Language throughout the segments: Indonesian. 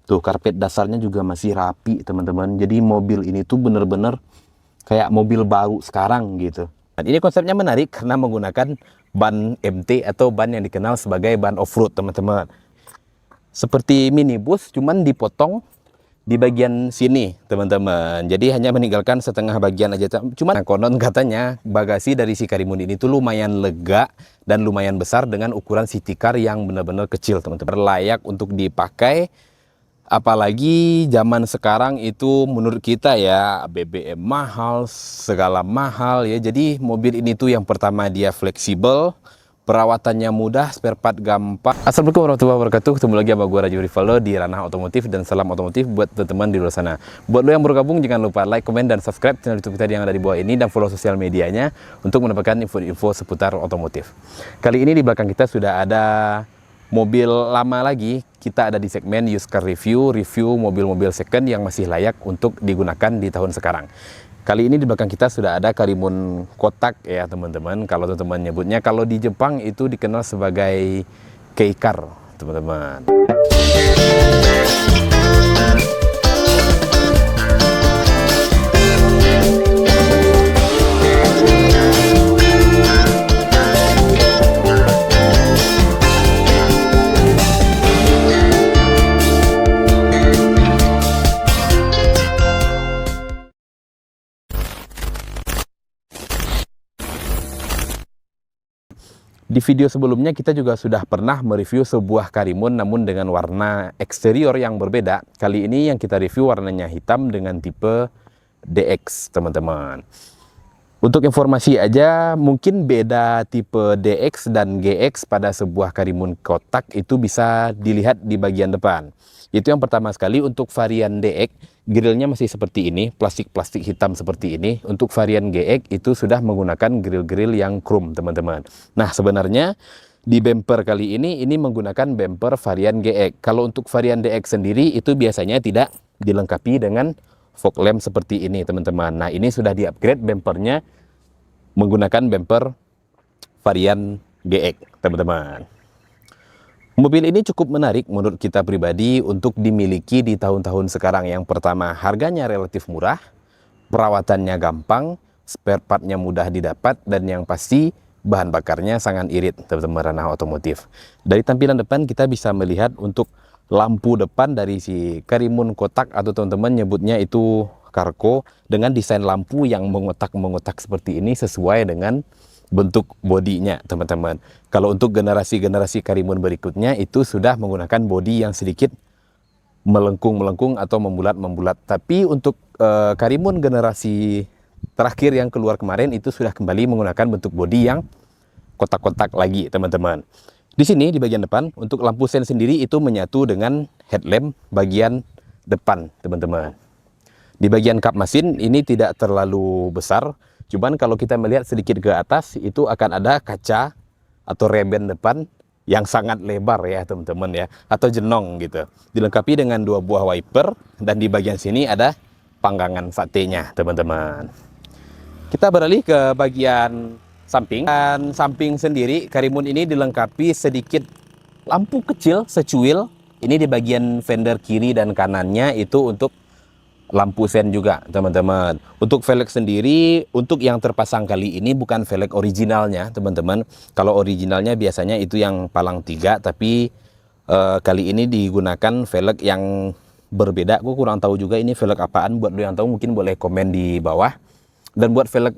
Tuh, karpet dasarnya juga masih rapi, teman-teman. Jadi mobil ini tuh bener-bener kayak mobil baru sekarang gitu. Dan ini konsepnya menarik karena menggunakan ban MT atau ban yang dikenal sebagai ban off-road, teman-teman. Seperti minibus, cuman dipotong di bagian sini, teman-teman. Jadi hanya meninggalkan setengah bagian aja. Cuman konon katanya bagasi dari si Karimun ini tuh lumayan lega dan lumayan besar dengan ukuran city car yang benar-benar kecil, teman-teman. Layak untuk dipakai. Apalagi zaman sekarang itu menurut kita ya BBM mahal, segala mahal ya. Jadi mobil ini tuh yang pertama dia fleksibel, perawatannya mudah, spare part gampang. Assalamualaikum warahmatullahi wabarakatuh. Ketemu lagi sama gue Rajo Rivaldo di Ranah Otomotif, dan salam otomotif buat teman-teman di luar sana. Buat lo yang baru gabung jangan lupa like, komen, dan subscribe channel YouTube kita yang ada di bawah ini, dan follow sosial medianya untuk mendapatkan info-info seputar otomotif. Kali ini di belakang kita sudah ada mobil lama lagi. Kita ada di segmen used car review mobil-mobil second yang masih layak untuk digunakan di tahun sekarang. Kali ini di belakang kita sudah ada Karimun kotak ya teman-teman. Kalau teman-teman nyebutnya, kalau di Jepang itu dikenal sebagai kei-car, teman-teman. Di video sebelumnya kita juga sudah pernah mereview sebuah Karimun namun dengan warna eksterior yang berbeda. Kali ini yang kita review warnanya hitam dengan tipe DX, teman-teman. Untuk informasi aja, mungkin beda tipe DX dan GX pada sebuah Karimun kotak itu bisa dilihat di bagian depan. Itu yang pertama sekali. Untuk varian DX, grillnya masih seperti ini, plastik-plastik hitam seperti ini. Untuk varian GX itu sudah menggunakan grill-grill yang chrome, teman-teman. Nah, sebenarnya di bumper kali ini menggunakan bumper varian GX. Kalau untuk varian DX sendiri itu biasanya tidak dilengkapi dengan fog lamp seperti ini, teman-teman. Nah, ini sudah di-upgrade bumpernya menggunakan bumper varian GX, teman-teman. Mobil ini cukup menarik menurut kita pribadi untuk dimiliki di tahun-tahun sekarang. Yang pertama, harganya relatif murah, perawatannya gampang, spare partnya mudah didapat, dan yang pasti bahan bakarnya sangat irit, teman-teman Ranah Otomotif. Dari tampilan depan kita bisa melihat untuk lampu depan dari si Karimun kotak, atau teman-teman nyebutnya itu Carco, dengan desain lampu yang mengotak-mengotak seperti ini sesuai dengan bentuk bodinya, teman-teman. Kalau untuk generasi-generasi Karimun berikutnya itu sudah menggunakan bodi yang sedikit melengkung-melengkung atau membulat-membulat. Tapi untuk Karimun generasi terakhir yang keluar kemarin itu sudah kembali menggunakan bentuk bodi yang kotak-kotak lagi, teman-teman. Di sini di bagian depan untuk lampu sen sendiri itu menyatu dengan headlamp bagian depan, teman-teman. Di bagian kap mesin ini tidak terlalu besar, cuman kalau kita melihat sedikit ke atas itu akan ada kaca atau reben depan yang sangat lebar ya teman-teman ya, atau jenong gitu. Dilengkapi dengan 2 buah wiper, dan di bagian sini ada panggangan satenya, teman-teman. Kita beralih ke bagian samping. Dan samping sendiri Karimun ini dilengkapi sedikit lampu kecil secuil. Ini di bagian fender kiri dan kanannya itu untuk lampu sen juga, teman-teman. Untuk velg sendiri, untuk yang terpasang kali ini bukan velg originalnya, teman-teman. Kalau originalnya biasanya itu yang palang 3, tapi kali ini digunakan velg yang berbeda. Gue kurang tahu juga ini velg apaan. Buat lo yang tahu mungkin boleh komen di bawah. Dan buat velg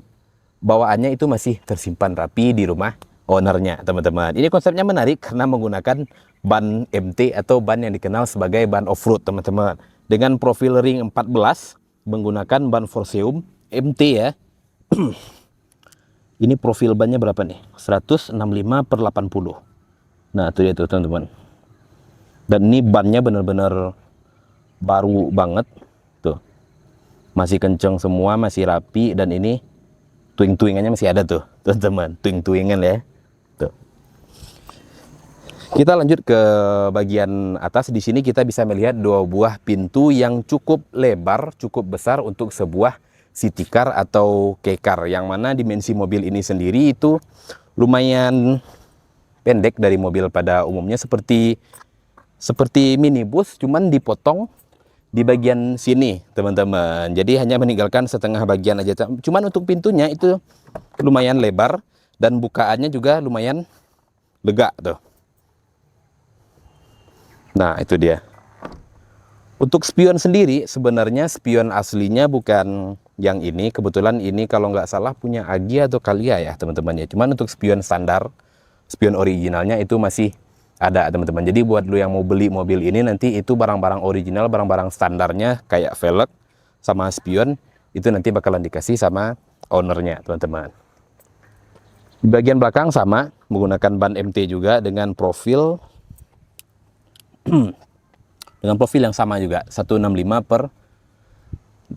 bawaannya itu masih tersimpan rapi di rumah ownernya, teman-teman. Ini konsepnya menarik karena menggunakan ban MT atau ban yang dikenal sebagai ban off-road, teman-teman. Dengan profil ring 14, menggunakan ban Forceum MT ya. Ini profil bannya berapa nih? 165/80. Nah, itu dia tuh, teman-teman. Dan ini bannya benar-benar baru banget. Tuh. Masih kenceng semua, masih rapi, dan ini tuing-tuingannya masih ada tuh, teman-teman. Tuing-tuingan ya. Tuh. Kita lanjut ke bagian atas. Di sini kita bisa melihat 2 buah pintu yang cukup lebar, cukup besar untuk sebuah city car atau kei-car, yang mana dimensi mobil ini sendiri itu lumayan pendek dari mobil pada umumnya. Seperti seperti minibus, cuman dipotong di bagian sini teman-teman. Jadi hanya meninggalkan setengah bagian aja. Cuman untuk pintunya itu lumayan lebar dan bukaannya juga lumayan lega tuh. Nah itu dia. Untuk spion sendiri sebenarnya spion aslinya bukan yang ini. Kebetulan ini kalau nggak salah punya Agi atau Kalia ya teman-teman ya. Cuman untuk spion standar, spion originalnya itu masih ada teman-teman. Jadi buat lu yang mau beli mobil ini nanti itu barang-barang original, barang-barang standarnya kayak velg sama spion itu nanti bakalan dikasih sama ownernya teman-teman. Di bagian belakang sama menggunakan ban MT juga dengan profil yang sama juga 165/80.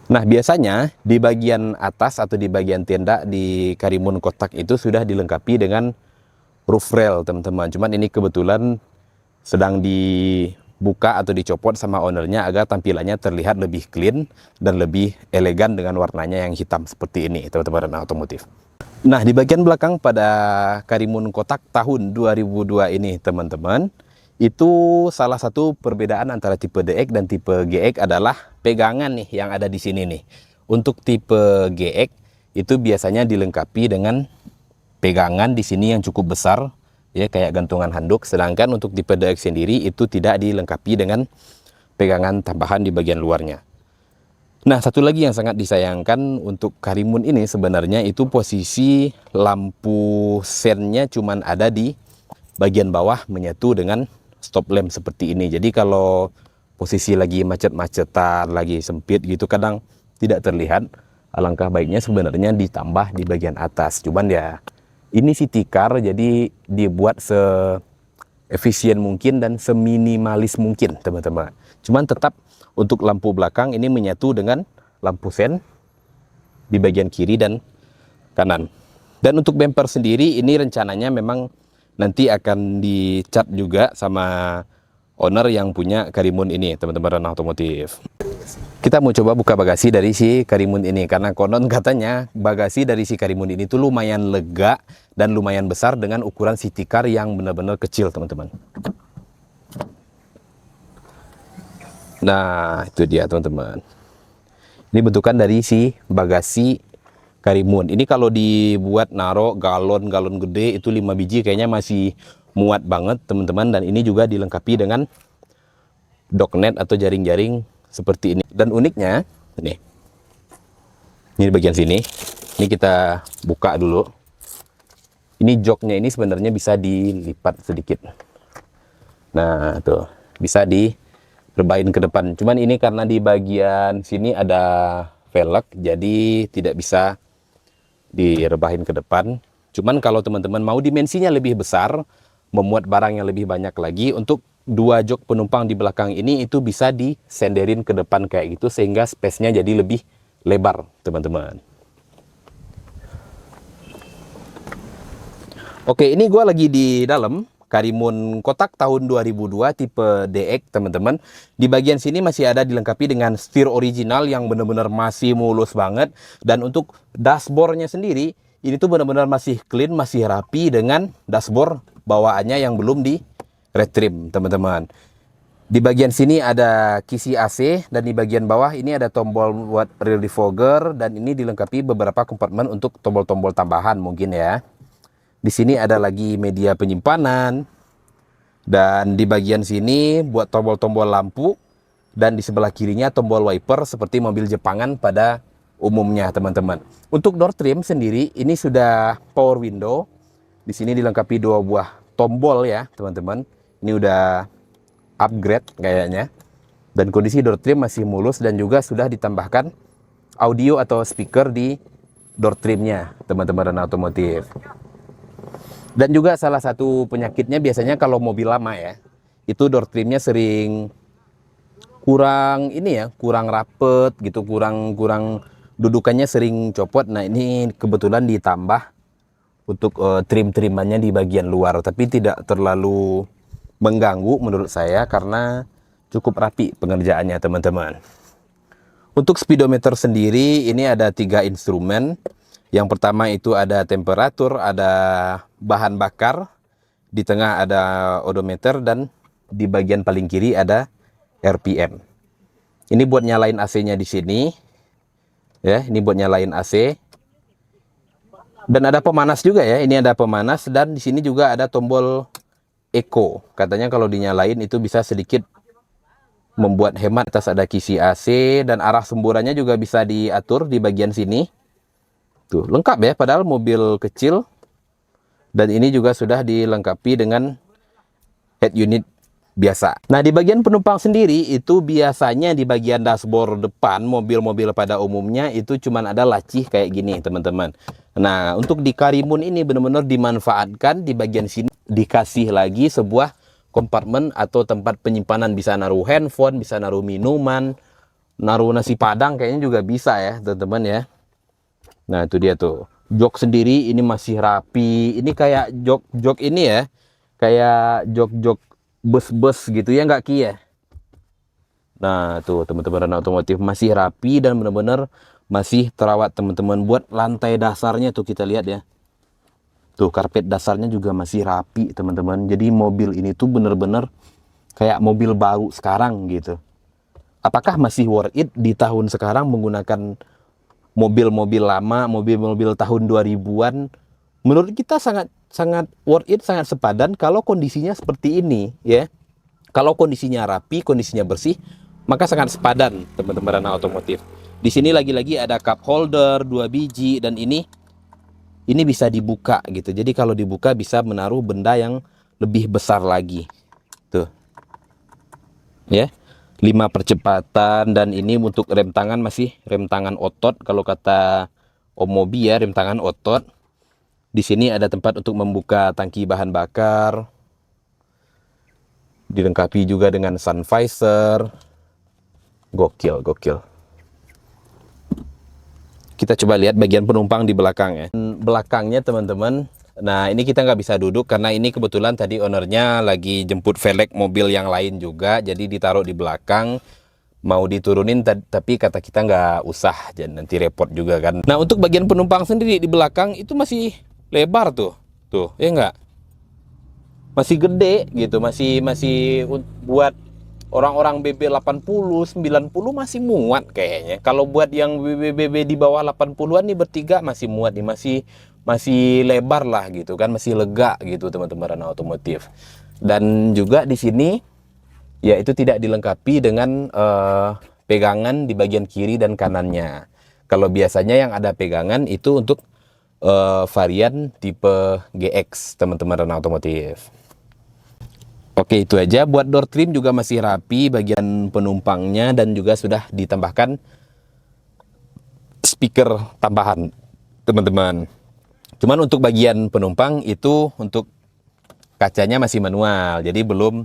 Nah biasanya di bagian atas atau di bagian tenda di Karimun Kotak itu sudah dilengkapi dengan roof rail teman-teman. Cuman ini kebetulan sedang dibuka atau dicopot sama ownernya agar tampilannya terlihat lebih clean dan lebih elegan dengan warnanya yang hitam seperti ini teman-teman otomotif. Nah di bagian belakang pada Karimun Kotak tahun 2002 ini teman-teman, itu salah satu perbedaan antara tipe DX dan tipe GX adalah pegangan nih yang ada di sini nih. Untuk tipe GX itu biasanya dilengkapi dengan pegangan di sini yang cukup besar ya kayak gantungan handuk, sedangkan untuk tipe DX sendiri itu tidak dilengkapi dengan pegangan tambahan di bagian luarnya. Nah, satu lagi yang sangat disayangkan untuk Karimun ini sebenarnya itu posisi lampu sennya cuman ada di bagian bawah menyatu dengan stop lamp seperti ini. Jadi kalau posisi lagi macet-macetan, lagi sempit gitu kadang tidak terlihat. Alangkah baiknya sebenarnya ditambah di bagian atas. Cuman ya ini city car jadi dibuat se-efisien mungkin dan seminimalis mungkin teman-teman. Cuman tetap untuk lampu belakang ini menyatu dengan lampu sen di bagian kiri dan kanan. Dan untuk bumper sendiri ini rencananya memang nanti akan dicat juga sama owner yang punya Karimun ini teman-teman ranah otomotif. Kita mau coba buka bagasi dari si Karimun ini karena konon katanya bagasi dari si Karimun ini tuh lumayan lega dan lumayan besar dengan ukuran city car yang benar-benar kecil teman-teman. Nah itu dia teman-teman. Ini bentukan dari si bagasi Karimun. Ini kalau dibuat naruh galon-galon gede itu 5 biji kayaknya masih muat banget teman-teman. Dan ini juga dilengkapi dengan dognet atau jaring-jaring seperti ini. Dan uniknya ini di bagian sini. Ini kita buka dulu. Ini joknya ini sebenarnya bisa dilipat sedikit. Nah tuh bisa direbahin ke depan. Cuman ini karena di bagian sini ada velg jadi tidak bisa direbahin ke depan. Cuman kalau teman-teman mau dimensinya lebih besar, memuat barang yang lebih banyak lagi, untuk 2 jok penumpang di belakang ini itu bisa disenderin ke depan kayak gitu sehingga space-nya jadi lebih lebar teman-teman. Oke, ini gua lagi di dalam Karimun Kotak tahun 2002 tipe DX teman-teman. Di bagian sini masih ada dilengkapi dengan setir original yang benar-benar masih mulus banget. Dan untuk dashboardnya sendiri ini tuh benar-benar masih clean, masih rapi dengan dashboard bawaannya yang belum di retrim teman-teman. Di bagian sini ada kisi AC dan di bagian bawah ini ada tombol buat rear defogger dan ini dilengkapi beberapa kompartemen untuk tombol-tombol tambahan mungkin ya. Di sini ada lagi media penyimpanan dan di bagian sini buat tombol-tombol lampu dan di sebelah kirinya tombol wiper seperti mobil Jepangan pada umumnya teman-teman. Untuk door trim sendiri ini sudah power window. Di sini dilengkapi 2 buah tombol ya teman-teman. Ini udah upgrade kayaknya. Dan kondisi door trim masih mulus dan juga sudah ditambahkan audio atau speaker di door trimnya teman-teman dan otomotif. Dan juga salah satu penyakitnya biasanya kalau mobil lama ya, itu door trimnya sering kurang ini ya, kurang rapet gitu, kurang dudukannya sering copot. Nah ini kebetulan ditambah untuk trim-trimannya di bagian luar, tapi tidak terlalu mengganggu menurut saya karena cukup rapi pengerjaannya teman-teman. Untuk speedometer sendiri ini ada 3 instrumen. Yang pertama itu ada temperatur, ada bahan bakar, di tengah ada odometer, dan di bagian paling kiri ada RPM. Ini buat nyalain AC-nya di sini. Ya, ini buat nyalain AC. Dan ada pemanas juga ya. Ini ada pemanas, dan di sini juga ada tombol eco. Katanya kalau dinyalain itu bisa sedikit membuat hemat. Atas ada kisi AC, dan arah semburannya juga bisa diatur di bagian sini. Tuh, lengkap ya, padahal mobil kecil. Dan ini juga sudah dilengkapi dengan head unit biasa. Nah, di bagian penumpang sendiri itu biasanya di bagian dashboard depan mobil-mobil pada umumnya itu cuman ada laci kayak gini, teman-teman. Nah, untuk di Karimun ini benar-benar dimanfaatkan di bagian sini, dikasih lagi sebuah kompartemen atau tempat penyimpanan, bisa naruh handphone, bisa naruh minuman, naruh nasi padang kayaknya juga bisa ya, teman-teman ya. Nah, itu dia tuh. Jok sendiri ini masih rapi. Ini kayak jok ini ya. Kayak jok-jok bus-bus gitu ya, nggak Ki ya? Nah, tuh teman-teman Rana Otomotif masih rapi dan benar-benar masih terawat, teman-teman. Buat lantai dasarnya tuh kita lihat ya. Tuh, karpet dasarnya juga masih rapi, teman-teman. Jadi mobil ini tuh benar-benar kayak mobil baru sekarang gitu. Apakah masih worth it di tahun sekarang menggunakan mobil-mobil lama, mobil-mobil tahun 2000-an? Menurut kita sangat worth it, sangat sepadan kalau kondisinya seperti ini ya. Kalau kondisinya rapi, kondisinya bersih, maka sangat sepadan, teman-teman Rana Otomotif. Di sini lagi-lagi ada cup holder 2 biji, dan ini bisa dibuka gitu. Jadi kalau dibuka bisa menaruh benda yang lebih besar lagi. Tuh. Ya. 5 percepatan, dan ini untuk rem tangan masih rem tangan otot kalau kata Om Mobi ya, rem tangan otot. Di sini ada tempat untuk membuka tangki bahan bakar. Dilengkapi juga dengan sun visor. Gokil, gokil. Kita coba lihat bagian penumpang di belakang ya. Belakangnya teman-teman. Nah, ini kita nggak bisa duduk karena ini kebetulan tadi ownernya lagi jemput velg mobil yang lain juga. Jadi ditaruh di belakang. Mau diturunin tapi kata kita nggak usah, jadi nanti repot juga kan. Nah, untuk bagian penumpang sendiri di belakang itu masih lebar tuh. Tuh, ya nggak? Masih gede gitu, masih buat orang-orang BB 80, 90 masih muat kayaknya. Kalau buat yang BB di bawah 80-an nih bertiga masih muat nih, masih lebar lah gitu kan, masih lega gitu teman-teman Rana Otomotif. Dan juga di sini ya itu tidak dilengkapi dengan pegangan di bagian kiri dan kanannya. Kalau biasanya yang ada pegangan itu untuk varian tipe GX, teman-teman Rana Otomotif. Oke, itu aja. Buat door trim juga masih rapi bagian penumpangnya, dan juga sudah ditambahkan speaker tambahan, teman-teman. Cuman untuk bagian penumpang itu untuk kacanya masih manual, jadi belum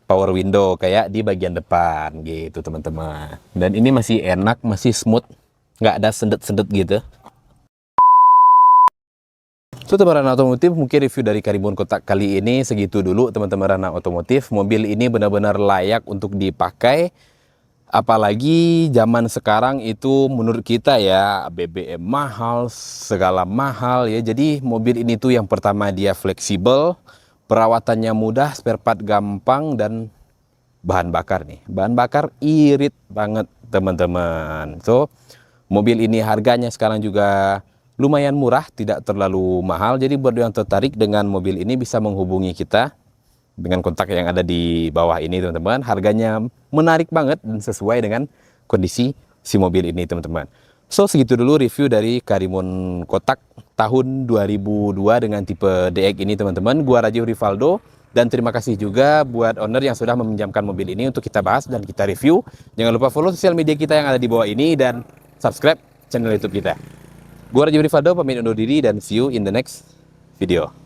power window kayak di bagian depan gitu, teman-teman. Dan ini masih enak, masih smooth, nggak ada sendet-sendet gitu. So, teman Rana Otomotif, mungkin review dari Karimun Kotak kali ini segitu dulu, teman-teman Rana Otomotif. Mobil ini benar-benar layak untuk dipakai. Apalagi zaman sekarang itu menurut kita ya, BBM mahal, segala mahal ya. Jadi mobil ini tuh yang pertama dia fleksibel, perawatannya mudah, spare part gampang, dan bahan bakar nih. Bahan bakar irit banget, teman-teman. So, mobil ini harganya sekarang juga lumayan murah, tidak terlalu mahal. Jadi buat yang tertarik dengan mobil ini bisa menghubungi kita dengan kontak yang ada di bawah ini, teman-teman. Harganya menarik banget dan sesuai dengan kondisi si mobil ini, teman-teman. So, segitu dulu review dari Karimun Kotak tahun 2002 dengan tipe DX ini, teman-teman. Gua Rajiv Rivaldo, dan terima kasih juga buat owner yang sudah meminjamkan mobil ini untuk kita bahas dan kita review. Jangan lupa follow sosial media kita yang ada di bawah ini dan subscribe channel YouTube kita. Gua Rajiv Rivaldo pamit undur diri, dan see you in the next video.